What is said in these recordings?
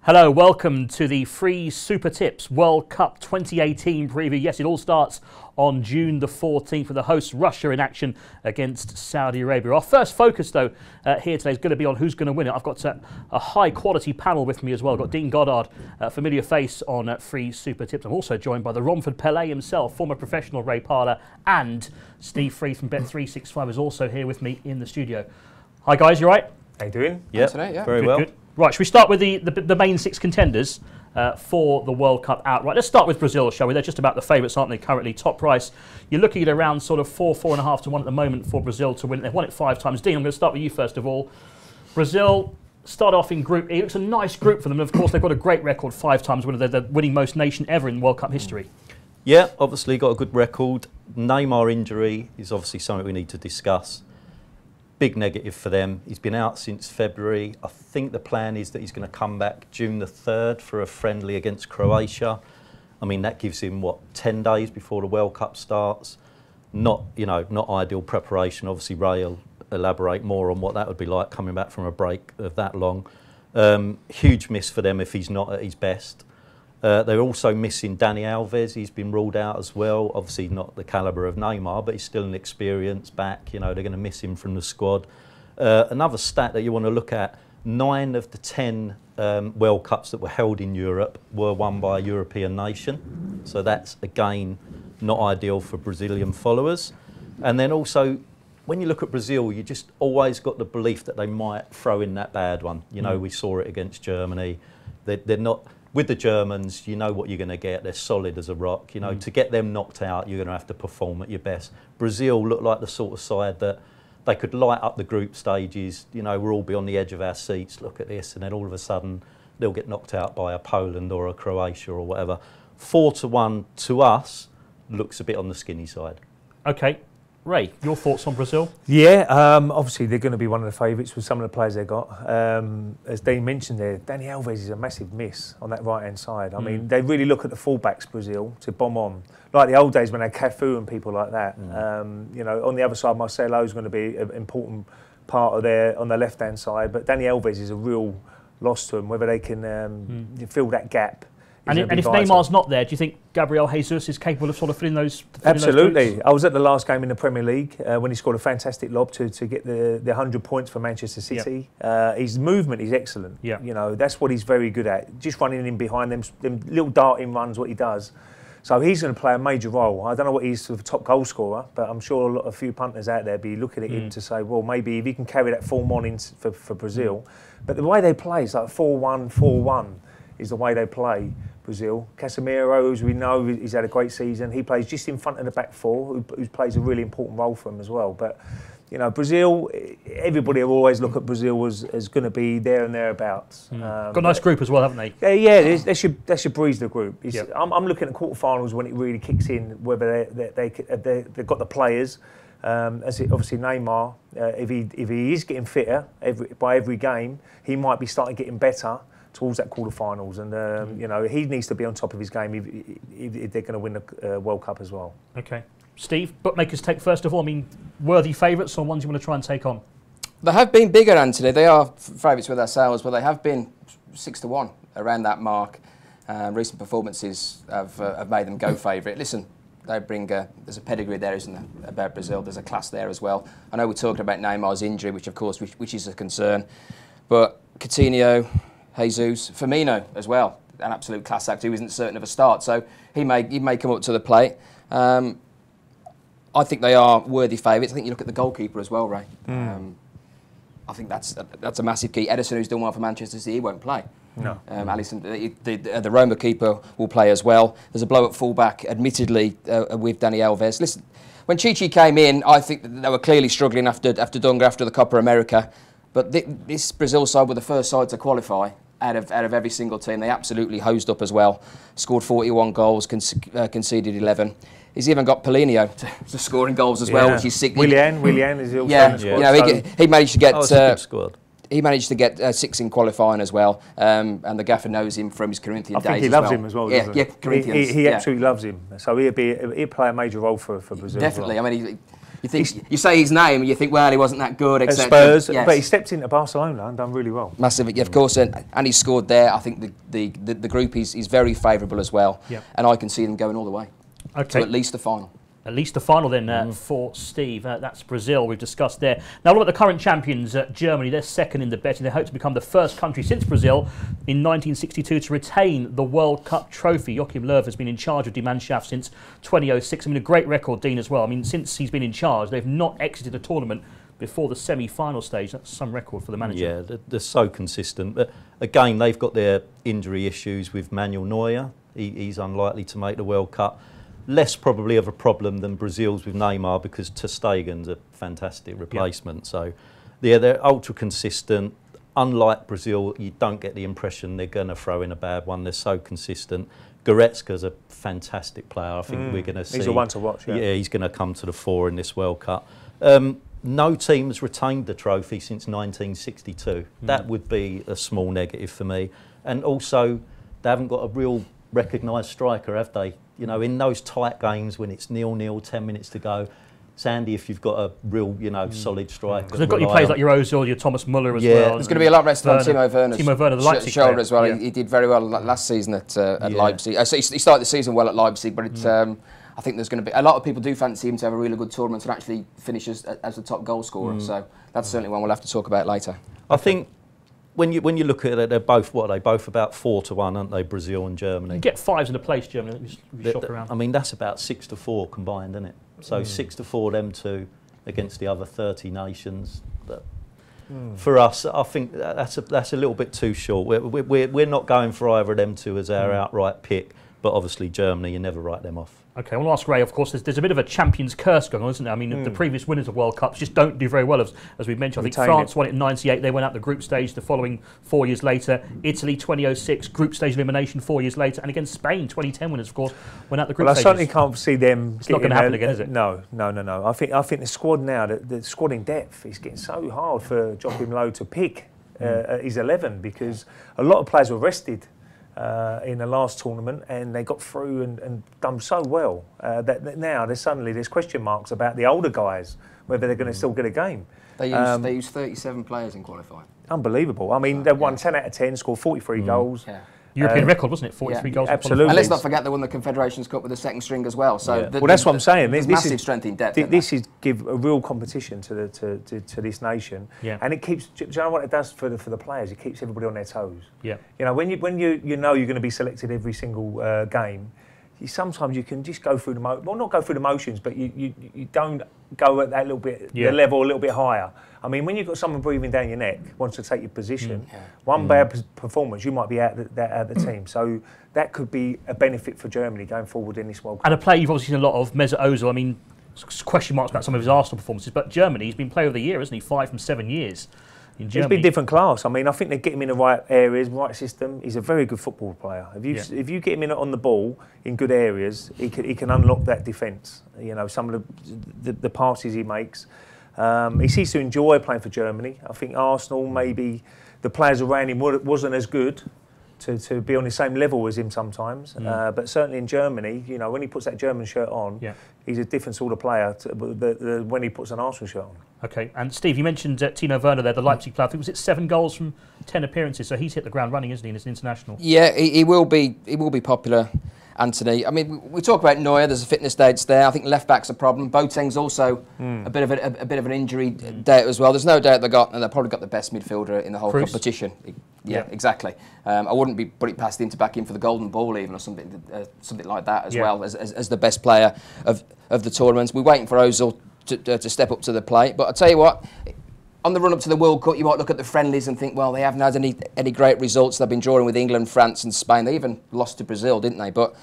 Hello, welcome to the free Super Tips World Cup 2018 preview. Yes, it all starts on June the 14th with the hosts Russia in action against Saudi Arabia. Our first focus, though, here today is going to be on who's going to win it. I've got a high-quality panel with me as well. I've got Dean Goddard, a familiar face on free Super Tips. I'm also joined by the Romford Pelé himself, former professional Ray Parlour, and Steve Free from Bet365 is also here with me in the studio. Hi, guys, you all right? How you doing? Yeah, very well. Good. Right, should we start with the main six contenders for the World Cup outright? Let's start with Brazil, shall we? They're just about the favourites, aren't they, currently? Top price. You're looking at around sort of 4.5 to 1 at the moment for Brazil to win it. They've won it 5 times. Dean, I'm going to start with you first of all. Brazil start off in Group E. It looks a nice group for them. Of course, they've got a great record, 5 times winner. They're the winning most nation ever in World Cup history. Yeah, obviously got a good record. Neymar injury is obviously something we need to discuss. Big negative for them. He's been out since February. I think the plan is that he's going to come back June the 3rd for a friendly against Croatia. I mean, that gives him, what, 10 days before the World Cup starts. Not ideal preparation. Obviously, Ray will elaborate more on what that would be like coming back from a break of that long. Huge miss for them if he's not at his best. They're also missing Dani Alves. He's been ruled out as well. Obviously not the calibre of Neymar, but he's still an experienced back. You know, they're going to miss him from the squad. Another stat that you want to look at, 9 of the 10 World Cups that were held in Europe were won by a European nation. So that's, again, not ideal for Brazilian followers. And then also, when you look at Brazil, you just always got the belief that they might throw in that bad one. You know, we saw it against Germany. They're not... With the Germans, you know what you're going to get. They're solid as a rock. You know, to get them knocked out, you're going to have to perform at your best. Brazil look like the sort of side that they could light up the group stages. You know, we'll all be on the edge of our seats, look at this, and then all of a sudden they'll get knocked out by a Poland or a Croatia or whatever. 4 to 1 to us looks a bit on the skinny side. Okay. Ray, your thoughts on Brazil? Yeah, obviously they're going to be one of the favourites with some of the players they've got. As Dean mentioned there, Dani Alves is a massive miss on that right-hand side. I mean, they really look at the fullbacks, Brazil, to bomb on. Like the old days when they had Cafu and people like that. You know, on the other side, Marcelo is going to be an important part of their, on the left-hand side. But Dani Alves is a real loss to them, whether they can fill that gap. And if Neymar's not there, do you think Gabriel Jesus is capable of sort of filling those? Absolutely. I was at the last game in the Premier League when he scored a fantastic lob to get the 100 points for Manchester City. His movement is excellent. You know, that's what he's very good at. Just running in behind them little darting runs, what he does. So he's going to play a major role. I don't know what he's the top goal scorer, but I'm sure a few punters out there be looking at him to say, well, maybe if he can carry that form on for Brazil. But the way they play is like 4-1, 4-1 is the way they play. Brazil. Casemiro, as we know, he's had a great season. He plays just in front of the back four, who plays a really important role for him as well. But, you know, Brazil, everybody will always look at Brazil as going to be there and thereabouts. Got a nice group as well, haven't they? Yeah, they should breeze the group. I'm looking at quarterfinals when it really kicks in, whether they've got the players. Obviously Neymar, if he is getting fitter by every game, he might be starting getting better towards that quarterfinals, and you know, he needs to be on top of his game if they're going to win the World Cup as well. Okay, Steve, bookmakers take first of all. I mean, worthy favourites or ones you want to try and take on? They have been bigger, Anthony. They are favourites with ourselves, but they have been 6 to 1 around that mark. Recent performances have made them go favourite. Listen, they bring there's a pedigree there, isn't there, about Brazil? There's a class there as well. I know we're talking about Neymar's injury, which of course which is a concern, but Coutinho, Jesus, Firmino as well, an absolute class act who isn't certain of a start, so he may come up to the plate. I think they are worthy favourites. I think you look at the goalkeeper as well, Ray. I think that's a massive key. Ederson, who's done well for Manchester City, he won't play. No. Alisson, the Roma keeper will play as well. There's a blow at full-back, admittedly, with Dani Alves. Listen, when Chichi came in, I think that they were clearly struggling after Dunga, after the Copa America. But this Brazil side were the first side to qualify out of every single team. They absolutely hosed up as well. Scored 41 goals, conceded 11. He's even got Paulinho to scoring goals as well, which is sick. Willian is also in the squad. You know, he managed to get. It's a good squad. He managed to get 6 in qualifying as well, and the gaffer knows him from his Corinthian days. I think he loves him as well. Corinthians. He absolutely loves him. So he'll play a major role for Brazil. Definitely. As well. I mean, You think you say his name and you think, well, he wasn't that good, at etc. Spurs, Yes. but he stepped into Barcelona and done really well. Massive, yeah, of course, and he scored there. I think the group is very favourable as well, and I can see them going all the way. Okay. So at least the final. At least the final then for Steve. That's Brazil, we've discussed there. Now look at the current champions, Germany. They're second in the betting. They hope to become the first country since Brazil in 1962 to retain the World Cup trophy. Joachim Löw has been in charge of Die Mannschaft since 2006. I mean, a great record, Dean, as well. I mean, since he's been in charge, they've not exited a tournament before the semi-final stage. That's some record for the manager. Yeah, they're so consistent. But again, they've got their injury issues with Manuel Neuer. He's unlikely to make the World Cup. Less probably of a problem than Brazil's with Neymar because ter Stegen's a fantastic replacement. So, yeah, they're ultra consistent. Unlike Brazil, you don't get the impression they're going to throw in a bad one. They're so consistent. Goretzka's a fantastic player. I think we're going to see. He's a one to watch. Yeah, he's going to come to the fore in this World Cup. No team has retained the trophy since 1962. That would be a small negative for me. And also, they haven't got a real recognised striker, have they? You know, in those tight games when it's 0-0, 10 minutes to go, it's handy if you've got a real, solid striker. Because they've got your players like your Ozil, your Thomas Muller as well. There's going to be a lot rested on Timo Werner's the Leipzig shoulder as well. Yeah. He did very well last season at Leipzig. So he started the season well at Leipzig, but I think there's going to be a lot of people do fancy him to have a really good tournament and actually finish as the top goal scorer. So that's certainly one we'll have to talk about later. I think when you look at it, they're both both about 4-1, aren't they? Brazil and Germany. You get fives in a place, Germany. Shop around. I mean, that's about 6-4 combined, isn't it? So 6-4 them two against the other 30 nations. For us, I think that's a little bit too short. We're not going for either of them two as our outright pick, but obviously Germany, you never write them off. Okay, I want to ask Ray, of course, there's a bit of a champion's curse going on, isn't there? I mean, the previous winners of World Cups just don't do very well, as we've mentioned. I think France won it in 98, they went out the group stage the following 4 years later. Italy, 2006, group stage elimination 4 years later. And again, Spain, 2010 winners, of course, went out the group stage. Well, I certainly can't see them... It's not going to happen again, is it? No. I think the squad now, the squad in depth, is getting so hard for Joachim Löw to pick his 11 because a lot of players were rested in the last tournament and they got through and done so well that now there's question marks about the older guys, whether they're going to still get a game. They used 37 players in qualifying. Unbelievable. I mean, they won 10 out of 10, scored 43 goals. Yeah. European record, wasn't it? 43 goals. Absolutely. And let's not forget they won the Confederations Cup with the second string as well. So well, that's what I'm saying. There's massive strength in depth. This is give a real competition to this nation, and it keeps. Do you know what it does for the players? It keeps everybody on their toes. Yeah. You know, when you know you're going to be selected every single game, sometimes you can just go through the not go through the motions, but you don't go at that little bit the level a little bit higher. I mean, when you've got someone breathing down your neck, wants to take your position, one bad performance, you might be out of the team. So that could be a benefit for Germany going forward in this World Cup. And a player you've obviously seen a lot of, Mesut Ozil. I mean, question marks about some of his Arsenal performances, but Germany, he's been player of the year, isn't he? 5 from 7 years in Germany. He's been different class. I mean, I think they get him in the right areas, right system. He's a very good football player. If you get him in on the ball in good areas, he can unlock that defence. You know, some of the passes he makes. He seems to enjoy playing for Germany. I think Arsenal, maybe the players around him wasn't as good to be on the same level as him sometimes. But certainly in Germany, you know, when he puts that German shirt on, he's a different sort of player when he puts an Arsenal shirt on. Okay, and Steve, you mentioned Timo Werner there, the Leipzig player. I think was it 7 goals from 10 appearances, so he's hit the ground running, isn't he, as an international? Yeah, he will be popular, Anthony. I mean, we talk about Neuer. There's a fitness dates there. I think left back's a problem. Boateng's also a bit of an injury date as well. There's no doubt they've probably got the best midfielder in the whole competition. Yeah, exactly. I wouldn't put it past him to back in for the Golden Ball even or something like that as well as the best player of the tournament. We're waiting for Ozil to step up to the plate. But I'll tell you what. On the run-up to the World Cup, you might look at the friendlies and think, well, they haven't had any great results. They've been drawing with England, France and Spain. They even lost to Brazil, didn't they? But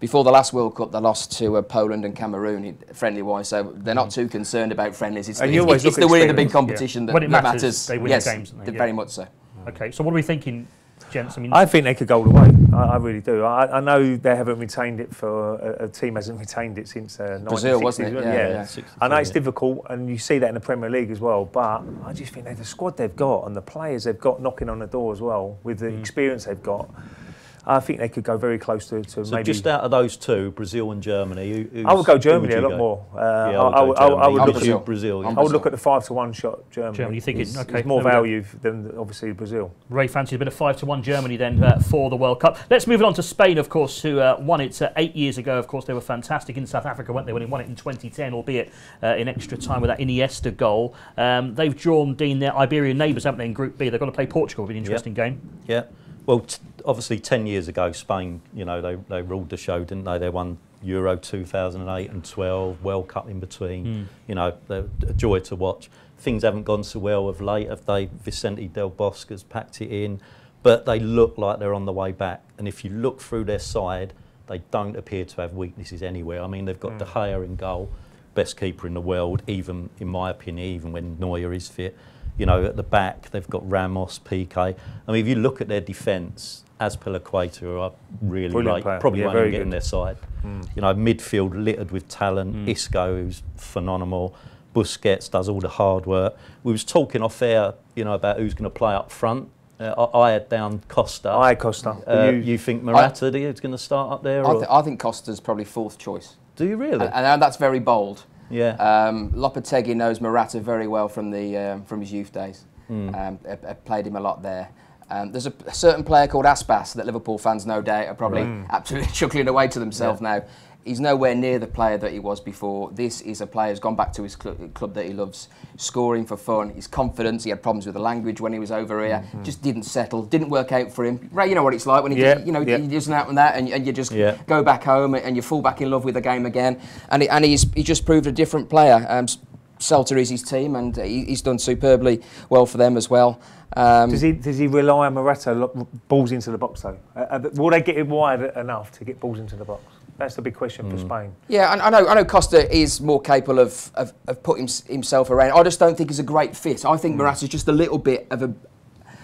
before the last World Cup, they lost to Poland and Cameroon, friendly-wise. So they're not too concerned about friendlies. It's the winning the big competition that matters. They win games, don't they? Very much so. Okay, so what are we thinking, gents? I think they could go all the way. I really do. I know they haven't retained it a team hasn't retained it since Brazil, wasn't it? Yeah. I know it's difficult, and you see that in the Premier League as well. But I just think the squad they've got and the players they've got knocking on the door as well, with the experience they've got. I think they could go very close to so maybe. Just out of those two, Brazil and Germany, I would go Germany a lot more. I would look at Brazil. I would look at the 5-1 shot Germany. Germany, thinking There's more value than obviously Brazil. Ray fancies a bit of 5-1 Germany then for the World Cup. Let's move on to Spain, of course, who won it 8 years ago. Of course, they were fantastic in South Africa, weren't they, when they won it in 2010, albeit in extra time with that Iniesta goal. They've drawn, Dean, their Iberian neighbours, haven't they, in Group B? They've got to play Portugal, it'll be an interesting game. Yeah. Well, obviously 10 years ago, Spain, you know, they ruled the show, didn't they? They won Euro 2008 and 12, World Cup in between. You know, they're a joy to watch. Things haven't gone so well of late, have they? Vicente Del Bosque has packed it in, but they look like they're on the way back. And if you look through their side, they don't appear to have weaknesses anywhere. I mean, they've got De Gea in goal, best keeper in the world, even, in my opinion, even when Neuer is fit. You know, at the back, they've got Ramos, Piqué. I mean, if you look at their defence, Azpilicueta, who I really rate, probably won't even get in their side. You know, midfield littered with talent. Isco, who's phenomenal. Busquets does all the hard work. We was talking off air, you know, about who's going to play up front. I had down Costa. I had Costa. You think Morata is going to start up there? I think Costa's probably fourth choice. Do you really? And that's very bold. Yeah. Lopetegui knows Morata very well from his youth days. Played him a lot there. There's a certain player called Aspas that Liverpool fans no doubt are probably absolutely chuckling away to themselves now. He's nowhere near the player that he was before. This is a player who's gone back to his club that he loves, scoring for fun. His confidence, he had problems with the language when he was over here, just didn't settle, didn't work out for him. Ray, you know what it's like when he doesn't happen that, and you just go back home and you fall back in love with the game again. And he just proved a different player. Celta is his team, and he's done superbly well for them as well. Does he rely on Morata balls into the box though? Will they get it wide enough to get balls into the box? That's the big question for Spain. Yeah, I know Costa is more capable of putting himself around. I just don't think he's a great fit. I think Morata's just a little bit of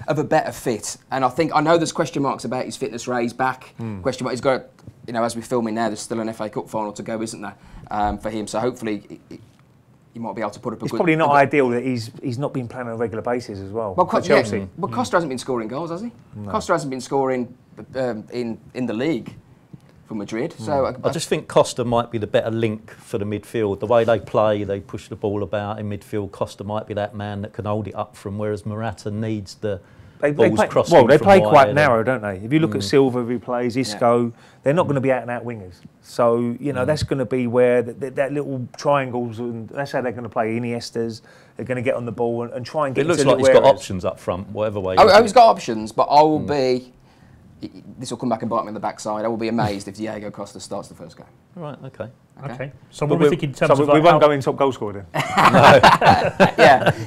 a better fit. And I know there's question marks about his fitness. Ray's back. Question mark. He's got, you know, as we're filming now, there's still an FA Cup final to go, isn't there, for him? So hopefully he might be able to put up a good... It's probably not ideal that he's not been playing on a regular basis as well. Well, Chelsea. But Costa hasn't been scoring goals, has he? No. Costa hasn't been scoring in the league for Madrid. So I just think Costa might be the better link for the midfield. The way they play, they push the ball about in midfield. Costa might be that man that can hold it up from, whereas Morata needs the balls crossing. Well, they play quite narrow, don't they? If you look at Silva, who plays, Isco, they're not going to be out-and-out wingers. So, you know, that's going to be where that little triangles, and that's how they're going to play. Iniestas, they're going to get on the ball and try and get into the areas. It looks like he's got options up front, whatever way. He's got options, but I will be... This will come back and bite me in the backside. I will be amazed if Diego Costa starts the first game. Right, okay. So what are we thinking in terms of... we won't go in top goal scorer then?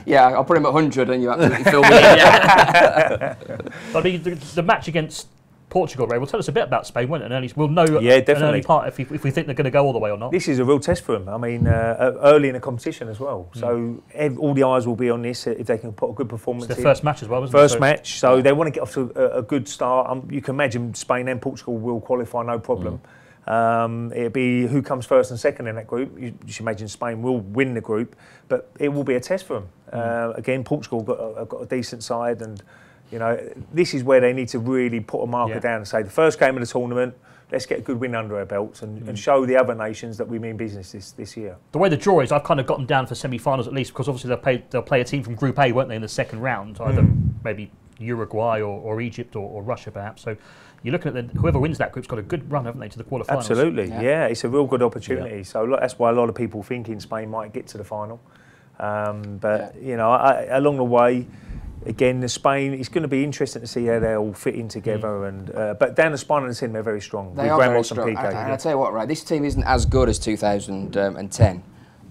Yeah, I'll put him at 100 and you absolutely fill me in. I mean, the match against Portugal, Ray, will tell us a bit about Spain, won't it? We'll know an early part if we think they're going to go all the way or not. This is a real test for them. I mean, early in the competition as well. So all the eyes will be on this if they can put a good performance in. It's their first match as well, isn't it? First match, so they want to get off to a good start. You can imagine Spain and Portugal will qualify, no problem. It'll be who comes first and second in that group. You should imagine Spain will win the group, but it will be a test for them. Again, Portugal got a decent side, and you know, this is where they need to really put a marker down and say the first game of the tournament, let's get a good win under our belts and show the other nations that we mean business this year. The way the draw is, I've kind of got them down for semi-finals at least, because obviously they'll play a team from Group A, won't they, in the second round, either maybe Uruguay or Egypt or Russia perhaps. So you're looking at whoever wins that group's got a good run, haven't they, to the quarterfinals? Absolutely, yeah. It's a real good opportunity. So that's why a lot of people thinking Spain might get to the final. You know, along the way, again, Spain, it's going to be interesting to see how they all fit in together. And but down the spine of the team, they're very strong. They are very strong. And I tell you what, right, this team isn't as good as 2010,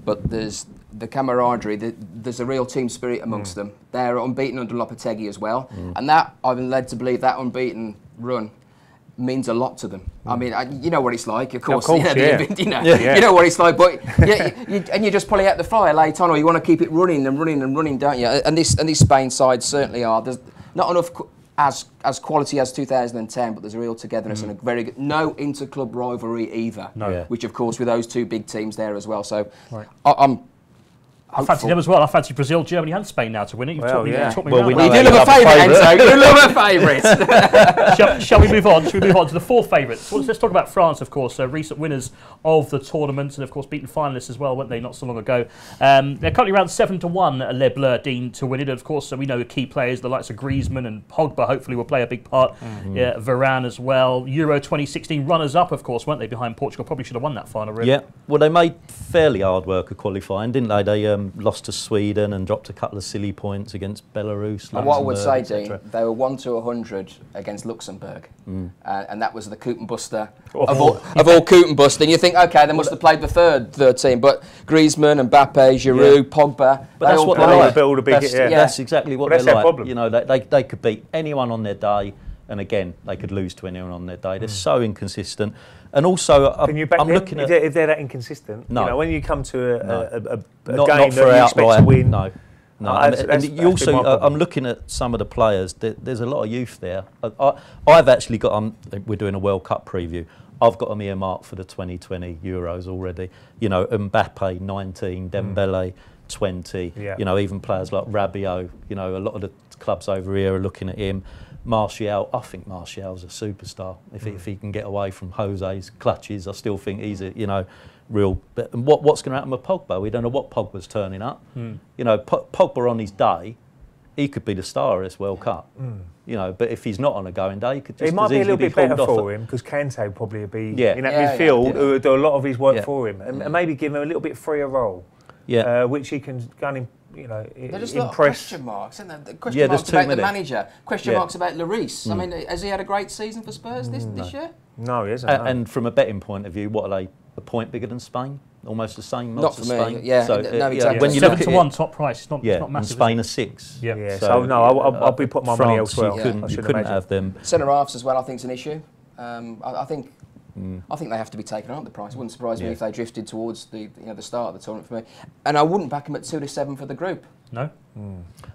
but there's the camaraderie, there's a real team spirit amongst them. They're unbeaten under Lopetegui as well. And that, I've been led to believe, that unbeaten run means a lot to them. I mean, you know what it's like, of course. You know what it's like, but you just pull it out the fire late on, or you want to keep it running and running and running, don't you? And this Spain side certainly are. There's not enough as quality as 2010, but there's a real togetherness and a very good, no inter-club rivalry either. Which of course with those two big teams there as well. So I fancy them as well. I fancy Brazil, Germany and Spain now to win it. You've taught me around. Well, you do love a favourite, Enzo. You love a favourite. Shall we move on? Shall we move on to the fourth favourites? Well, let's talk about France, of course. Recent winners of the tournament and, of course, beaten finalists as well, weren't they, not so long ago? They're currently around 7-1, Les Bleus, Dean, to win it. Of course, we know the key players, the likes of Griezmann and Pogba, hopefully will play a big part. Varane as well. Euro 2016 runners-up, of course, weren't they, behind Portugal? Probably should have won that final, really. Yeah, well, they made fairly hard work of qualifying, didn't they? They lost to Sweden and dropped a couple of silly points against Belarus. And what I would say, Dean, they were 1-100 against Luxembourg, and that was the Kootenbuster of all Kootenbust. And you think, okay, they must have played the third team, but Griezmann, Mbappe, Giroud, Pogba. But that's what they like. That's exactly what that's they like. Problem. You know, they could beat anyone on their day, and again, they could lose to anyone on their day. They're so inconsistent. And also, I'm looking at if they're that inconsistent. No. You know, when you come to a not game that you expect to win, no. You also, I'm looking at some of the players. There's a lot of youth there. I've actually got. We're doing a World Cup preview. I've got them earmarked for the 2020 Euros already. You know, Mbappe 19, Dembele 20. You know, even players like Rabiot. You know, a lot of the clubs over here are looking at him. Martial, I think Martial's a superstar. If he can get away from Jose's clutches, I still think he's a real. And what's going to happen with Pogba? We don't know what Pogba's turning up. You know, Pogba on his day, he could be the star of this World Cup. You know, but if he's not on a going day, he could just. It might be a little bit better for him because Kante would probably be in that midfield who would do a lot of his work for him, and maybe give him a little bit freer role, which he can go and. You know, there's just a lot of question marks, isn't there? Question marks about the manager. Question marks about Lloris. I mean, has he had a great season for Spurs this year? No, he hasn't. And from a betting point of view, what are they? A point bigger than Spain? Almost the same. Not for me. Spain. Yeah. So, no, exactly. When you look 7-1 top price, it's not massive. And Spain are 6. Yeah. So no, I'll be putting my money elsewhere. You couldn't have them. Centre halves as well, I think, is an issue. I think they have to be taken up the price. It wouldn't surprise me if they drifted towards the start of the tournament for me. And I wouldn't back them at 2-7 for the group. No.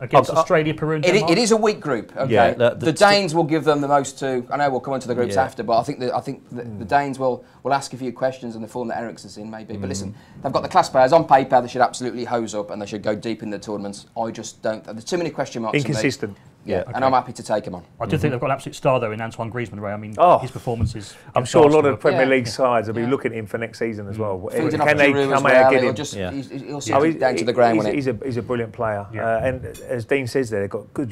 Against Australia, Peru, and Denmark. It is a weak group. Okay. Yeah, the Danes will give them the most to. I know we'll come on to the groups after, but I think the Danes will ask a few questions in the form that Eriksen's in, maybe. But listen, they've got the class players on paper. They should absolutely hose up and they should go deep in the tournaments. I just don't. There's too many question marks. Inconsistent. And I'm happy to take him on. I do think they've got an absolute star though in Antoine Griezmann, Ray. I mean, his performances. I'm sure a lot of Premier League sides will be looking at him for next season as well. Can they come out and get him? He'll sink it down to the ground. He's a brilliant player, and as Dean says, they've got good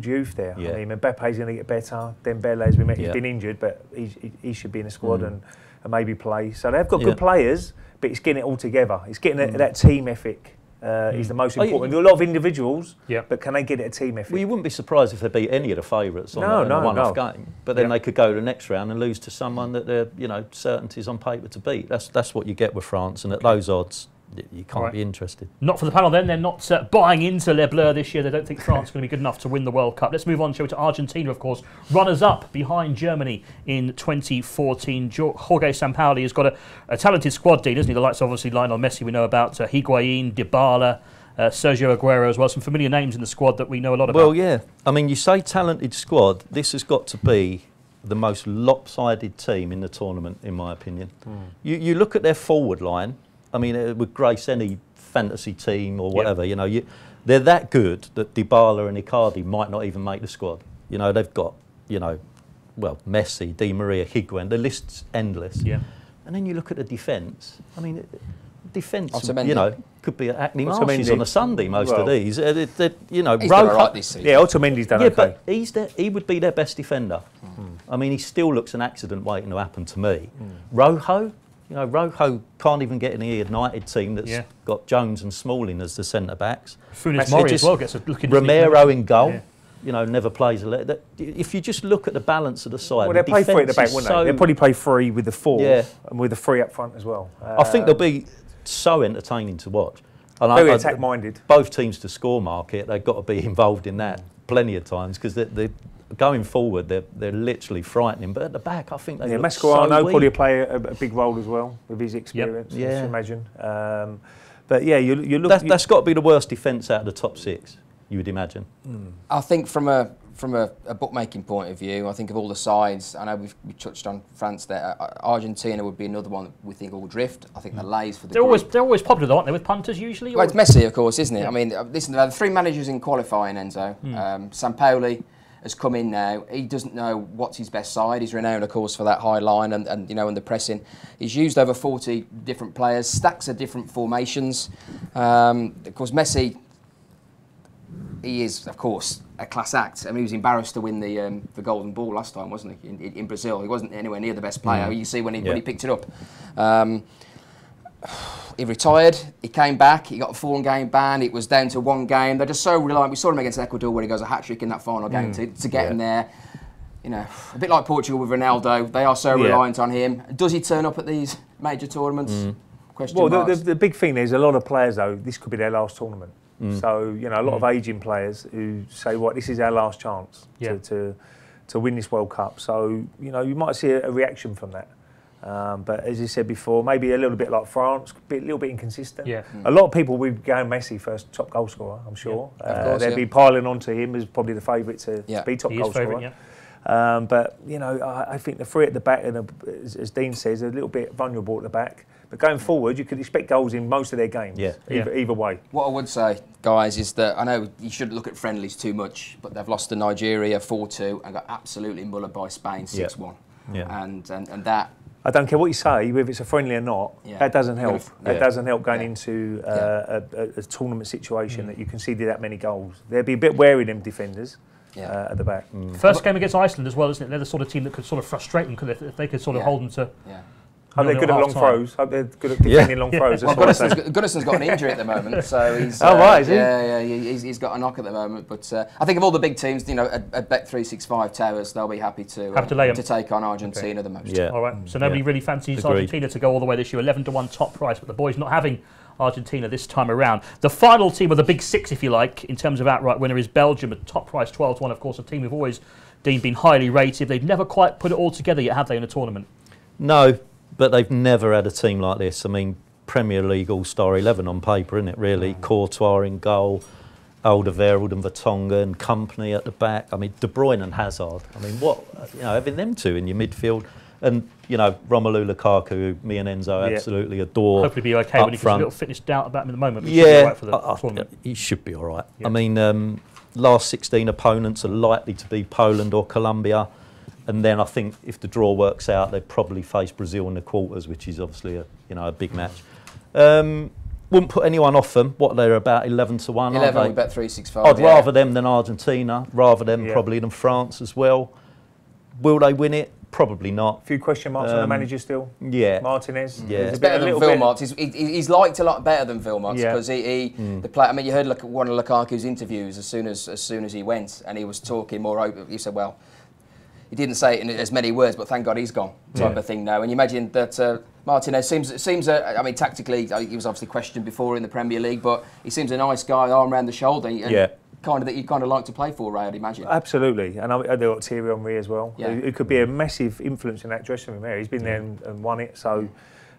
youth there. I mean, Mbappe's going to get better. Dembele, as we met, he's been injured, but he should be in the squad and maybe play. So they've got good players, but it's getting it all together. It's getting that team ethic. Is the most important. A lot of individuals, but can they get it a team effort? Well, you wouldn't be surprised if they beat any of the favourites on a one-off game, but then they could go to the next round and lose to someone that they're certainties on paper to beat. That's what you get with France, and at those odds, you can't be interested. Not for the panel then. They're not buying into Les Bleus this year. They don't think France is going to be good enough to win the World Cup. Let's move on, shall we, to Argentina, of course. Runners-up behind Germany in 2014. Jorge Sampaoli has got a talented squad, Dean, isn't he? The likes of obviously Lionel Messi, we know about, Higuain, Dybala, Sergio Aguero as well. Some familiar names in the squad that we know a lot about. Well, yeah. I mean, you say talented squad. This has got to be the most lopsided team in the tournament, in my opinion. You look at their forward line. I mean, it would grace any fantasy team or whatever. They're that good that Dybala and Icardi might not even make the squad. They've got, Messi, Di Maria, Higuain. The list's endless. Yeah. And then you look at the defence. I mean, defence, could be at Hackney Marshes on a Sunday. Most of these, he's done all right this season. Yeah, Otamendi's done okay. But he would be their best defender. I mean, he still looks an accident waiting to happen to me. Rojo. Rojo can't even get in the United team that's got Jones and Smalling as the centre-backs. Funes Mori as well gets a look in. Romero in goal, never plays a let. If you just look at the balance of the side, well, they play 3 at the back, wouldn't they? They'll probably play 3 with the 4 and with the 3 up front as well. I think they'll be so entertaining to watch. And very attack-minded. Both teams to score market, they've got to be involved in that plenty of times because they're going forward, they're literally frightening. But at the back, I think they look Mascherano so weak. probably play a big role as well with his experience. I imagine. But yeah, you look. That's got to be the worst defence out of the top 6. you would imagine. I think from a bookmaking point of view, I think of all the sides, I know we touched on France there, Argentina would be another one that we think will drift. I think the lays for the they're always popular though, aren't they, with punters usually? Well, it's Messi, of course, isn't it? Yeah. I mean, listen, there are 3 managers in qualifying, Enzo. Sampaoli has come in now. He doesn't know what's his best side. He's renowned, of course, for that high line and you know, and the pressing. He's used over 40 different players, stacks of different formations. Of course, Messi, he is, of course, a class act. I mean, he was embarrassed to win the Golden Ball last time, wasn't he? In Brazil, he wasn't anywhere near the best player. You see when he picked it up. He retired, he came back, he got a 4-game ban, it was down to 1 game. They're just so reliant. We saw him against Ecuador where he goes a hat-trick in that final game to get him there. You know, a bit like Portugal with Ronaldo, they are so reliant on him. Does he turn up at these major tournaments? Question marks. The big thing is a lot of players, though, this could be their last tournament. So, you know, a lot of ageing players who say, "What, this is our last chance to win this World Cup." So, you know, you might see a reaction from that. But as you said before, maybe a little bit like France, a little bit inconsistent. A lot of people would go Messi first top goal scorer, I'm sure. They'd be piling onto him as probably the favourite to be top goal scorer. But, you know, I think the 3 at the back, and as Dean says, a little bit vulnerable at the back. But going forward, you could expect goals in most of their games, either way. What I would say, guys, is that I know you shouldn't look at friendlies too much, but they've lost to Nigeria 4-2 and got absolutely mullered by Spain 6-1. And that... I don't care what you say, whether it's a friendly or not, that doesn't help. That doesn't help going into a tournament situation that you conceded that many goals. They'd be a bit wary, them defenders. At the back. First game against Iceland as well, isn't it? They're the sort of team that could sort of frustrate them if they could sort of hold them to... Hope they're good at long throws. Hope they're good at defending long throws. Well, Gunnarsson's got an injury at the moment, so he's... is he? Yeah, he's got a knock at the moment. But I think of all the big teams, you know, at Bet365 Towers, they'll be happy to take on Argentina the most. All right, so nobody really fancies Argentina to go all the way this year. 11-1 top price, but the boys not having Argentina this time around. The final team of the big 6, if you like, in terms of outright winner is Belgium at top price 12-1. Of course, a team we've always been highly rated. They've never quite put it all together yet, have they, in a tournament? No, but they've never had a team like this. I mean, Premier League All-Star 11 on paper, isn't it, really? Courtois in goal, Alderweireld and Vertonghen and Company at the back. I mean, De Bruyne and Hazard. I mean, what, you know, having them two in your midfield. And, you know, Romelu Lukaku, who me and Enzo absolutely adore. Hopefully be okay when he gets a little fitness doubt about him at the moment. But he should be all right for the tournament. He should be all right. I mean, last 16 opponents are likely to be Poland or Colombia. And then I think if the draw works out, they'd probably face Brazil in the quarters, which is obviously a big match. Wouldn't put anyone off them. What, they're about 11-1, 11 aren't they? Bet365. I'd rather them than Argentina, rather them probably than France as well. Will they win it? Probably not. A few question marks on the manager still. Martinez. He's better than Wilmots. He's liked a lot better than Wilmots because the player. I mean, you heard one of Lukaku's interviews as soon as he went, and he was talking more open. He said, well, he didn't say it in as many words, but thank God he's gone, type of thing now. And you imagine that Martinez seems. I mean, tactically, he was obviously questioned before in the Premier League, but he seems a nice guy, arm around the shoulder. And kind of that you kind of like to play for, Ray, I'd imagine. Absolutely, and they've got Thierry Henry as well. Who could be a massive influence in that dressing room there. He's been there and won it, so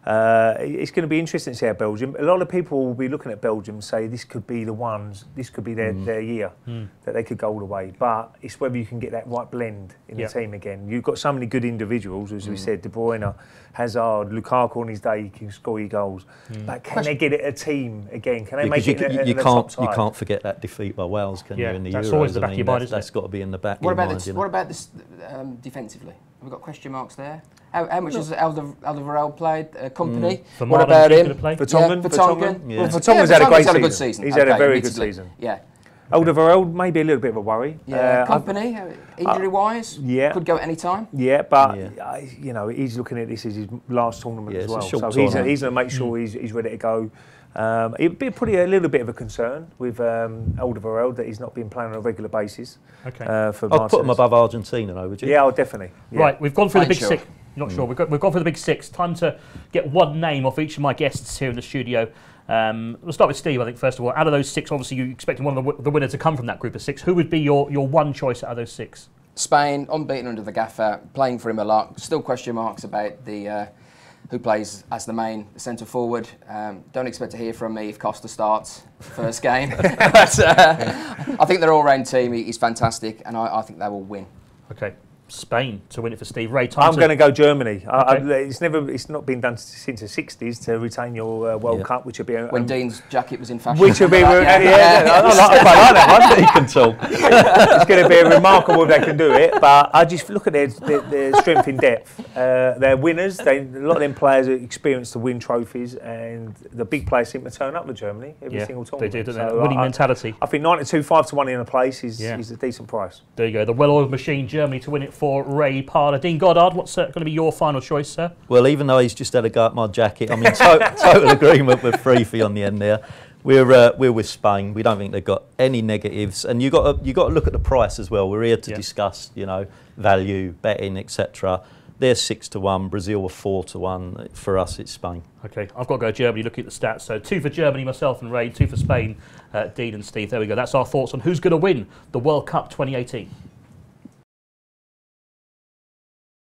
it's going to be interesting to see how Belgium. A lot of people will be looking at Belgium and say this could be the ones, this could be their year that they could go all the way. But it's whether you can get that right blend in the team again. You've got so many good individuals, as we said, De Bruyne, Hazard, Lukaku on his day, he can score your goals. But can they get it a team again? Can they make it in the top side? You can't forget that defeat by Wales, can you, in the Euros? That's always the back of your mind, isn't it? That's got to be in the back of your mind. What about this defensively? Have we got question marks there? How much has Alderweireld played? Company? What about him? Vertonghen? Yeah. Vertonghen's had a good season. He's had a very good season. Yeah. Alderweireld maybe a little bit of a worry. Company, injury-wise, could go at any time. Yeah, but you know, he's looking at this as his last tournament as well. So he's going to make sure he's ready to go. It'd be probably a little bit of a concern with Alderweireld that he's not been playing on a regular basis. I'd put him above Argentina, though, would you? Yeah, definitely. Yeah. Right, we've gone through the big 6. Not sure. We've gone for the big 6. Time to get one name off each of my guests here in the studio. We'll start with Steve, I think, first of all. Out of those 6, obviously you're expecting one of the winners to come from that group of 6. Who would be your one choice out of those 6? Spain, unbeaten under the gaffer, playing for him a lot. Still question marks about the who plays as the main centre forward. Don't expect to hear from me if Costa starts first game. But I think their all-round team is fantastic, and I think they will win. Okay. Spain to win it for Steve. Ray, I'm going to go Germany. It's not been done since the 60s to retain your World Cup, which would be when Dean's jacket was in fashion. Which would be I quite like that one. He can talk. It's going to be remarkable if they can do it. But I just look at their strength in depth. They're winners. A lot of them players are experienced to win trophies, and the big players seem to turn up with Germany every single tournament. They do, don't they? Winning mentality. I think 92-5-1 in a place is a decent price. There you go. The well-oiled machine, Germany to win it for Ray Parlour. Dean Goddard, what's going to be your final choice, sir? Well, even though he's just had a go at my jacket, I'm in total agreement with Freefy on the end there. We're with Spain. We don't think they've got any negatives, and you got to look at the price as well. We're here to discuss, value, betting, etc. They're 6-1. Brazil were 4-1. For us, it's Spain. Okay, I've got to go Germany. Looking at the stats, so 2 for Germany, myself and Ray. 2 for Spain, Dean and Steve. There we go. That's our thoughts on who's going to win the World Cup 2018.